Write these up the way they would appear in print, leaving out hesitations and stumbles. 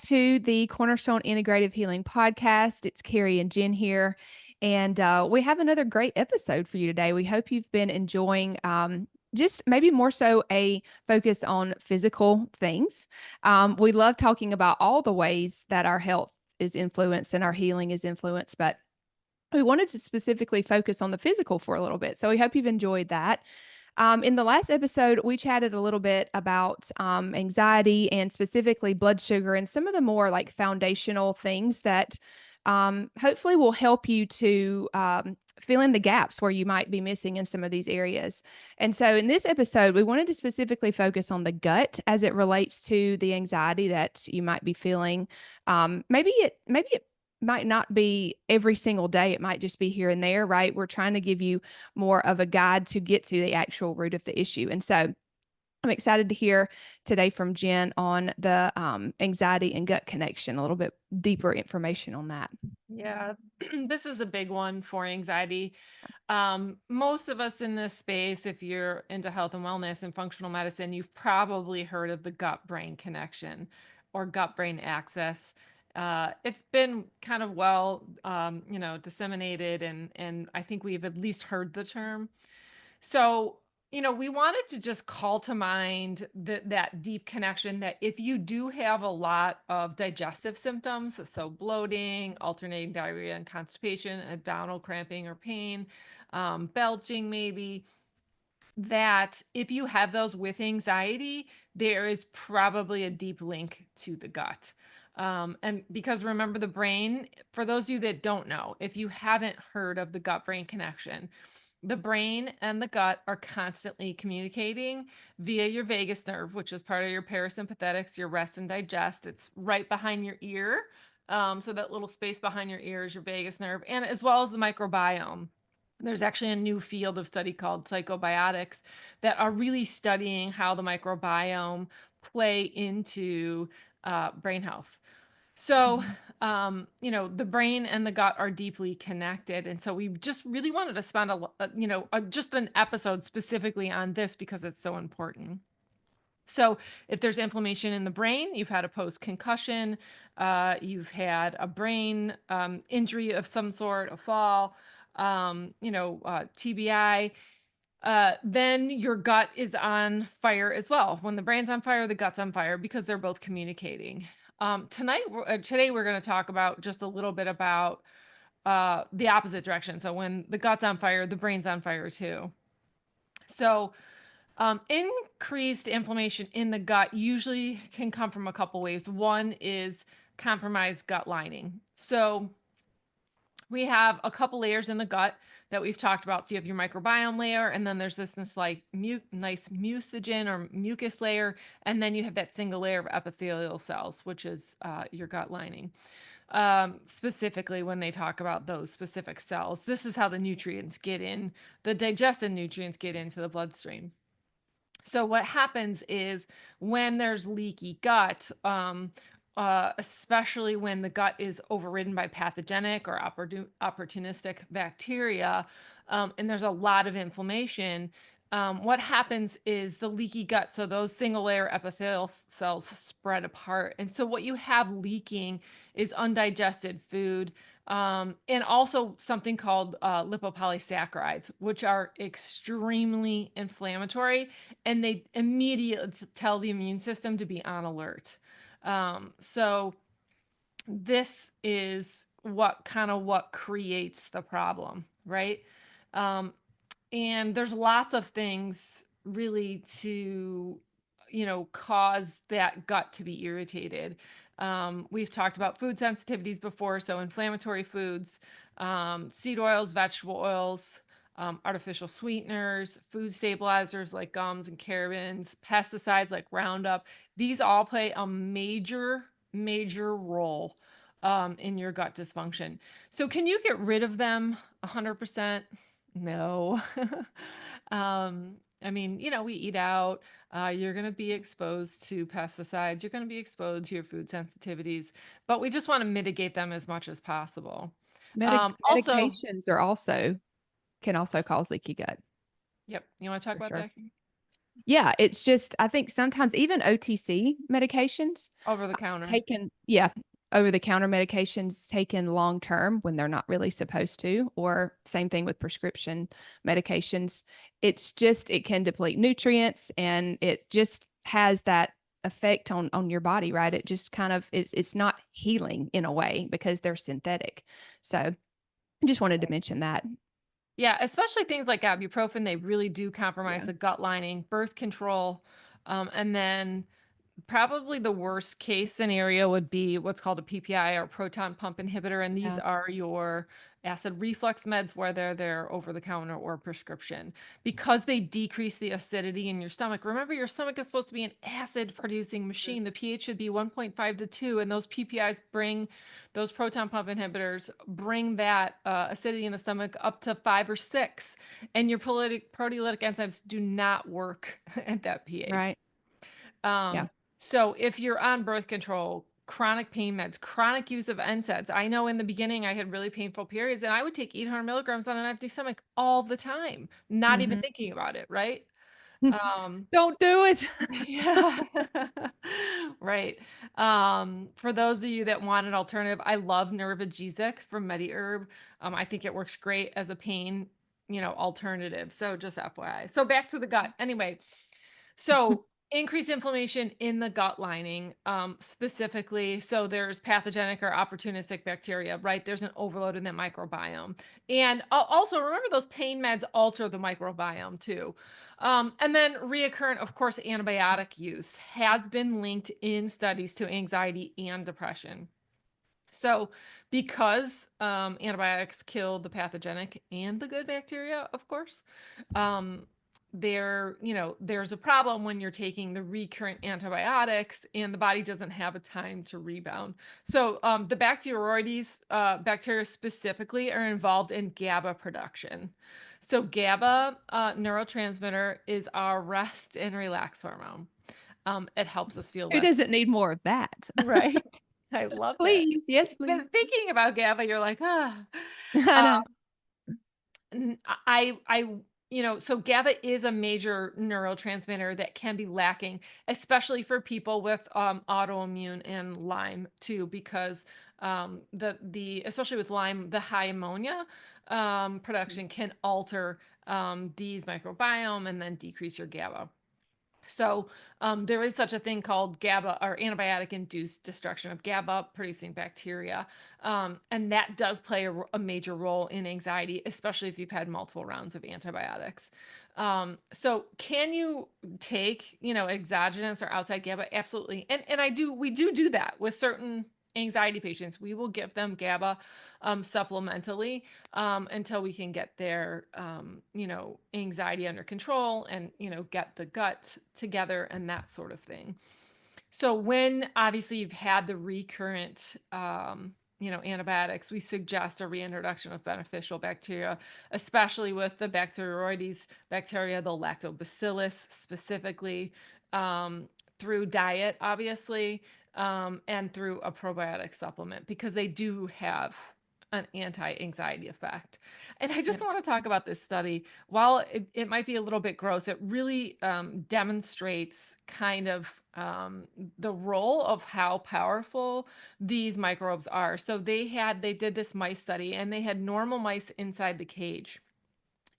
to the Cornerstone Integrative Healing Podcast. It's Carrie and Jen here, and we have another great episode for you today. We hope you've been enjoying just maybe more so a focus on physical things. We love talking about all the ways that our health is influenced and our healing is influenced, but we wanted to specifically focus on the physical for a little bit. So we hope you've enjoyed that. In the last episode, we chatted a little bit about anxiety and specifically blood sugar and some of the more like foundational things that hopefully will help you to fill in the gaps where you might be missing in some of these areas. And so in this episode, we wanted to specifically focus on the gut as it relates to the anxiety that you might be feeling. Maybe it might not be every single day. It might just be here and there, right? We're trying to give you more of a guide to get to the actual root of the issue. And so I'm excited to hear today from Jen on the anxiety and gut connection, a little bit deeper information on that. Yeah, this is a big one for anxiety. Most of us in this space, if you're into health and wellness and functional medicine, you've probably heard of the gut brain connection or gut brain axis. It's been kind of well, disseminated, and I think we've at least heard the term. So, we wanted to just call to mind that deep connection that if you do have a lot of digestive symptoms, so bloating, alternating diarrhea and constipation, abdominal cramping or pain, belching maybe, that if you have those with anxiety, there is probably a deep link to the gut. And because remember, the brain, for those of you that don't know, if you haven't heard of the gut brain connection, the brain and the gut are constantly communicating via your vagus nerve, which is part of your parasympathetics, your rest and digest. It's right behind your ear. So that little space behind your ear is your vagus nerve, and as well as the microbiome. There's actually a new field of study called psychobiotics that are really studying how the microbiome play into brain health. So, Mhm. the brain and the gut are deeply connected, and so we just really wanted to spend just an episode specifically on this because it's so important. So, if there's inflammation in the brain, you've had a post concussion, you've had a brain injury of some sort, a fall, TBI, then your gut is on fire as well. When the brain's on fire, the gut's on fire because they're both communicating. Today we're going to talk about just a little bit about the opposite direction. So when the gut's on fire, the brain's on fire too. So increased inflammation in the gut usually can come from a couple ways. One is compromised gut lining. So we have a couple layers in the gut that we've talked about. So you have your microbiome layer, and then there's this like nice mucogen or mucus layer, and then you have that single layer of epithelial cells, which is your gut lining. Specifically, when they talk about those specific cells, this is how the nutrients get in, the digested nutrients get into the bloodstream. So what happens is when there's leaky gut, especially when the gut is overridden by pathogenic or opportunistic bacteria, and there's a lot of inflammation, what happens is the leaky gut, so those single layer epithelial cells spread apart. And so what you have leaking is undigested food, and also something called lipopolysaccharides, which are extremely inflammatory, and they immediately tell the immune system to be on alert. So this is what creates the problem, right? Um, and there's lots of things really to, cause that gut to be irritated. We've talked about food sensitivities before, so inflammatory foods, seed oils, vegetable oils, artificial sweeteners, food stabilizers like gums and carabins, pesticides like Roundup. These all play a major role in your gut dysfunction. So, can you get rid of them 100%? No. I mean, we eat out. You're going to be exposed to pesticides. You're going to be exposed to your food sensitivities, but we just want to mitigate them as much as possible. Also, Medications are also can also cause leaky gut yep. You want to talk for about sure. that? Yeah, it's just I think sometimes even OTC medications, Over the counter. taken yeah, over-the-counter medications taken long term when they're not really supposed to, or same thing with prescription medications. It's just it can deplete nutrients, and it just has that effect on your body, right? It just kind of it's not healing in a way because they're synthetic. So, I just wanted to mention that. Yeah, especially things like ibuprofen, they really do compromise Yeah. the gut lining, birth control, and then probably the worst case scenario would be what's called a PPI or proton pump inhibitor, and these Yeah. are your acid reflux meds, whether they're over the counter or prescription, because they decrease the acidity in your stomach. Remember, your stomach is supposed to be an acid producing machine. The pH should be 1.5 to 2, and those PPIs bring those proton pump inhibitors bring that acidity in the stomach up to 5 or 6, and your proteolytic enzymes do not work at that pH. Right. Yeah. Um, so if you're on birth control, chronic pain meds, chronic use of NSAIDs. I know in the beginning I had really painful periods and I would take 800 milligrams on an empty stomach all the time, not even Mhm. thinking about it, right? Um, Don't do it. yeah. Right. For those of you that want an alternative, I love Nervagesic from MediHerb. I think it works great as a pain, alternative. So just FYI. So back to the gut. Anyway, so increased inflammation in the gut lining, specifically. So there's pathogenic or opportunistic bacteria, right? There's an overload in that microbiome. And also remember those pain meds alter the microbiome too. And then reoccurrent, of course, antibiotic use has been linked in studies to anxiety and depression. So, because antibiotics kill the pathogenic and the good bacteria, of course, um, there's a problem when you're taking the recurrent antibiotics and the body doesn't have a time to rebound. So, the Bacteroides, bacteria specifically, are involved in GABA production. So, GABA neurotransmitter is our rest and relax hormone. It helps us feel Who less doesn't need more of that? right. I love that. Please, yes, please. But thinking about GABA, you're like, "Ah." I Uh, know. n so GABA is a major neurotransmitter that can be lacking, especially for people with, autoimmune and Lyme too, because, the especially with Lyme, the high ammonia, production can alter, these microbiome and then decrease your GABA. So, there is such a thing called GABA or antibiotic induced destruction of GABA producing bacteria. And that does play a major role in anxiety, especially if you've had multiple rounds of antibiotics. So can you take, exogenous or outside GABA? Absolutely. And we do that with certain anxiety patients. We will give them GABA supplementally until we can get their anxiety under control and get the gut together and that sort of thing. So when obviously you've had the recurrent antibiotics, we suggest a reintroduction of beneficial bacteria, especially with the Bacteroides bacteria, the lactobacillus specifically, um, through diet, obviously, and through a probiotic supplement because they do have an anti-anxiety effect. And I just Yep. want to talk about this study. While it might be a little bit gross, it really demonstrates kind of the role of how powerful these microbes are. So they did this mice study and they had normal mice inside the cage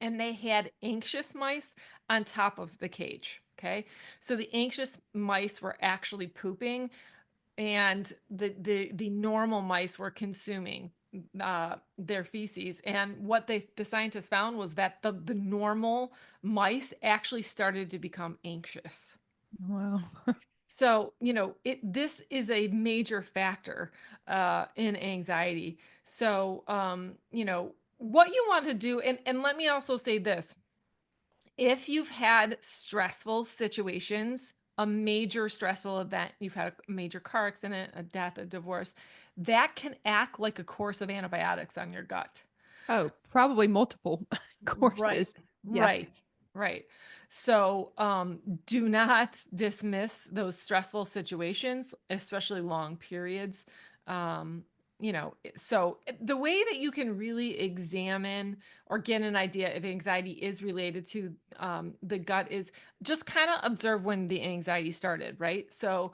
and they had anxious mice on top of the cage. Okay. So the anxious mice were actually pooping and the normal mice were consuming their feces. And what the scientists found was that the normal mice actually started to become anxious. Wow. So, this is a major factor in anxiety. So, what you want to do, and let me also say this, if you've had stressful situations, a major stressful event, you've had a major car accident, a death, a divorce, that can act like a course of antibiotics on your gut. Oh, probably multiple Right. courses. Yeah. Right. Right. So, do not dismiss those stressful situations, especially long periods. Um, the way that you can really examine or get an idea if anxiety is related to the gut is just kind of observe when the anxiety started, right? So,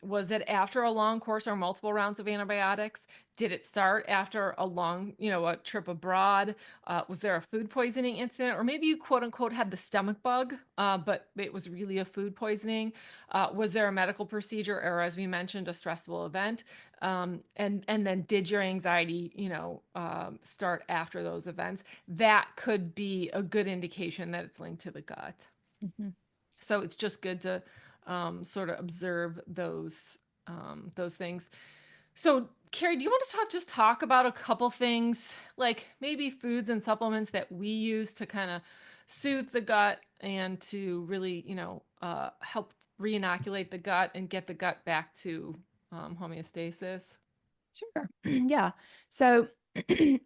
was it after a long course or multiple rounds of antibiotics? Did it start after a long, a trip abroad? Was there a food poisoning incident? Or maybe you quote unquote had the stomach bug, but it was really a food poisoning. Was there a medical procedure or, as we mentioned, a stressful event? And then did your anxiety, start after those events? That could be a good indication that it's linked to the gut. Mhm. So it's just good to sort of observe those things. So, Carrie, do you want to talk about a couple things, like maybe foods and supplements that we use to kind of soothe the gut and to really, help re-inoculate the gut and get the gut back to homeostasis? Sure. Yeah. So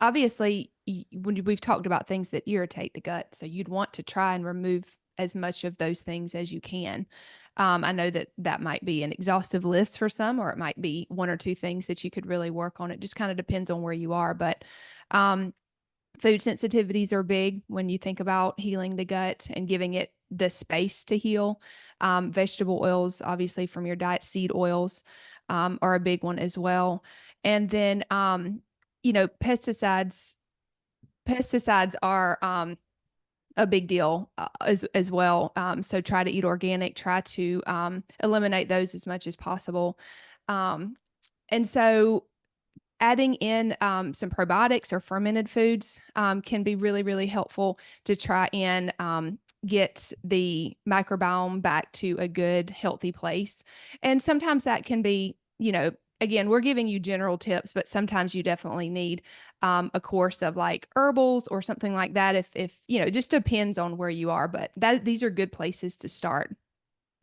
obviously, when we've talked about things that irritate the gut, so you'd want to try and remove as much of those things as you can. I know that that might be an exhaustive list for some, or it might be one or two things that you could really work on. It just kind of depends on where you are. But um, food sensitivities are big when you think about healing the gut and giving it the space to heal. Vegetable oils, obviously, from your diet, seed oils are a big one as well. And then, pesticides. Pesticides are a big deal as well. So try to eat organic. Try to eliminate those as much as possible. Um, and so adding in some probiotics or fermented foods can be really, really helpful to try and get the microbiome back to a good, healthy place. And sometimes that can be, again, we're giving you general tips, but sometimes you definitely need a course of like herbals or something like that. If it just depends on where you are, but these are good places to start.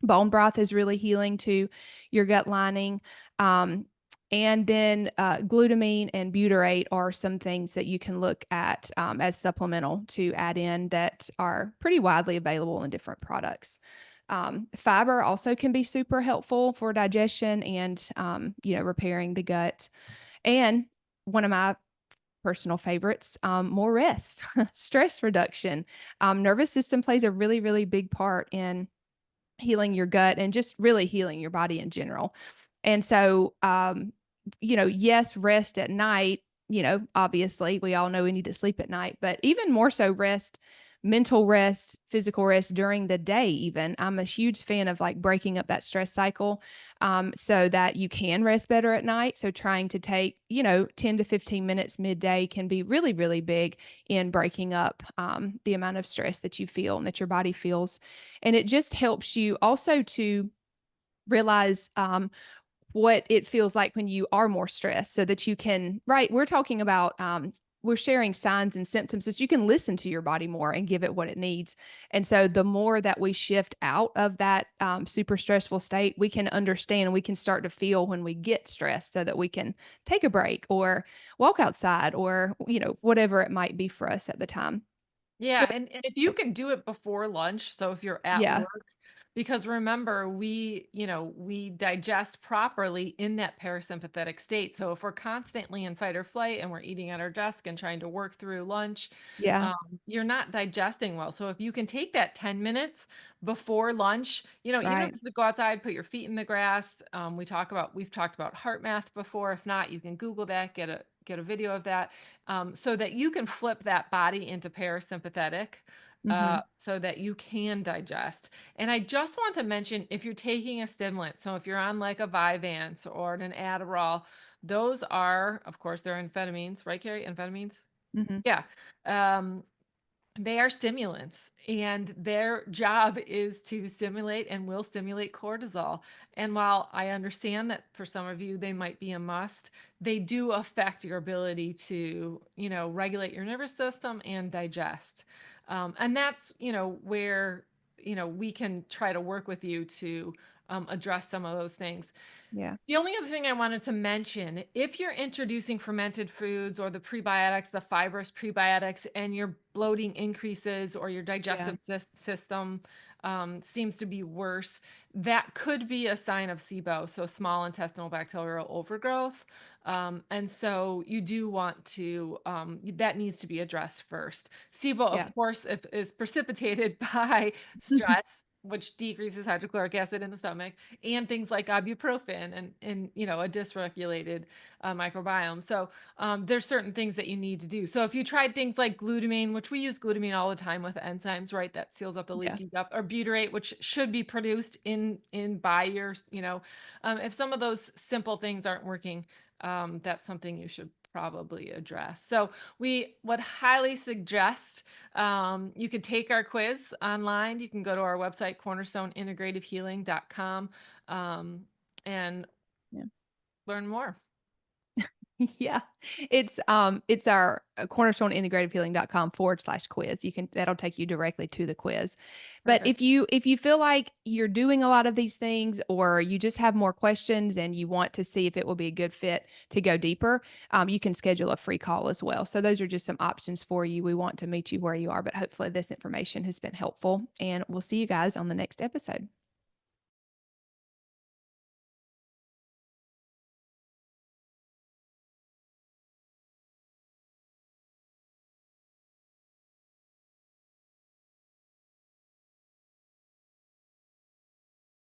Bone broth is really healing to your gut lining. Um, and then glutamine and butyrate are some things that you can look at as supplemental to add in that are pretty widely available in different products. Fiber also can be super helpful for digestion and repairing the gut. And one of my personal favorites, more rest, stress reduction. Nervous system plays a really, really big part in healing your gut and just really healing your body in general. And so, yes, rest at night, obviously we all know we need to sleep at night, but even more so rest, mental rest, physical rest during the day, even. I'm a huge fan of like breaking up that stress cycle so that you can rest better at night. So trying to take, 10 to 15 minutes midday can be really, really big in breaking up the amount of stress that you feel and that your body feels. And it just helps you also to realize what it feels like when you are more stressed so that you can, right? We're talking about, we're sharing signs and symptoms so that you can listen to your body more and give it what it needs. And so the more that we shift out of that super stressful state, we can understand and we can start to feel when we get stressed so that we can take a break or walk outside or, whatever it might be for us at the time. So, Yeah, and if you can do it before lunch, so if you're at yeah. work, because remember, we digest properly in that parasympathetic state. So if we're constantly in fight or flight and we're eating at our desk and trying to work through lunch, Yeah. um, you're not digesting well. So if you can take that 10 minutes before lunch, you don't Right. have to go outside, put your feet in the grass. We've talked about heart math before. If not, you can Google that, get a video of that, so that you can flip that body into parasympathetic, Hmm. so that you can digest. And I just want to mention, if you're taking a stimulant, so if you're on like a Vyvanse or an Adderall, those are, of course, they're amphetamines, right, Carrie? Amphetamines? Hmm. Yeah. Um, they are stimulants, and their job is to stimulate and will stimulate cortisol. And while I understand that for some of you they might be a must, they do affect your ability to, regulate your nervous system and digest. And that's, where, we can try to work with you to address some of those things. Yeah. The only other thing I wanted to mention, if you're introducing fermented foods or the prebiotics, the fibrous prebiotics, and your bloating increases or your Yeah. digestive system seems to be worse, that could be a sign of SIBO, so small intestinal bacterial overgrowth. And so you do want to, that needs to be addressed first. SIBO, of Yeah. course, is precipitated by stress, which decreases hydrochloric acid in the stomach, and things like ibuprofen and a dysregulated microbiome. So there's certain things that you need to do. So if you tried things like glutamine, which we use glutamine all the time with enzymes, right, that seals up the Yeah. leaky gut, or butyrate, which should be produced in by your, if some of those simple things aren't working, that's something you should probably address. So we would highly suggest you could take our quiz online. You can go to our website, cornerstoneintegrativehealing.com, and Yeah. learn more. Yeah. It's our cornerstoneintegrativhealing.com/quiz. That'll take you directly to the quiz. But Perfect. if you feel like you're doing a lot of these things or you just have more questions and you want to see if it will be a good fit to go deeper, you can schedule a free call as well. So those are just some options for you. We want to meet you where you are, but hopefully this information has been helpful and we'll see you guys on the next episode.